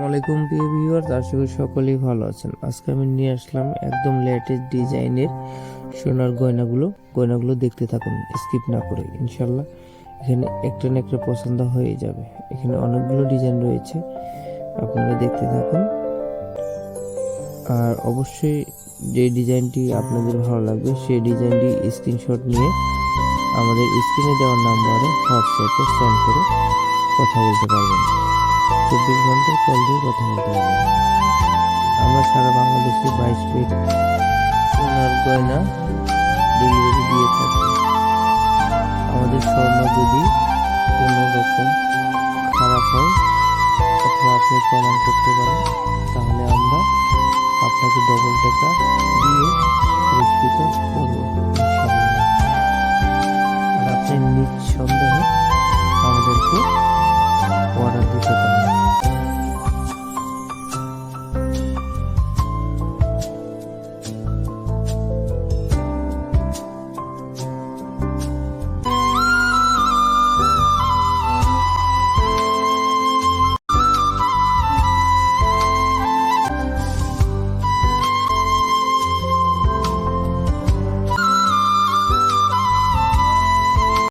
আলাইকুম প্রিয় ভিউয়ার্স, আশা করি সকলেই ভালো আছেন। আজকে আমি নিয়ে আসলাম একদম লেটেস্ট ডিজাইনের সোনার গয়নাগুলো দেখতে থাকুন, স্কিপ না করে। ইনশাল্লাহ এখানে একটা না একটা পছন্দ হয়ে যাবে। এখানে অনেকগুলো ডিজাইন রয়েছে, আপনারা দেখতে থাকুন। আর অবশ্যই যে ডিজাইনটি আপনাদের ভালো লাগবে সেই ডিজাইনটি স্ক্রিনশট নিয়ে আমাদের স্ক্রিনে দেওয়া নাম্বারে হোয়াটসঅ্যাপে সেন্ড করে কথা বলতে পারবেন। 24 ঘন্টায় কল দিয়ে কথা বলতে পারবেন। আমরা সারা বাংলাদেশে 22 ফিট সোনার গয়না ডেলিভারি দিয়ে থাকি। আমাদের স্বর্ণ যদি কোনো রকম খারাপ হয় অথবা আপনি প্রমাণ করতে পারেন, তাহলে আমরা আপনাকে ডবল টাকা দিয়ে পুরস্কৃত করব ইনশাআল্লাহ। আর আপনি নিঃসন্দেহে আমাদেরকে অর্ডার দিতে পারেন।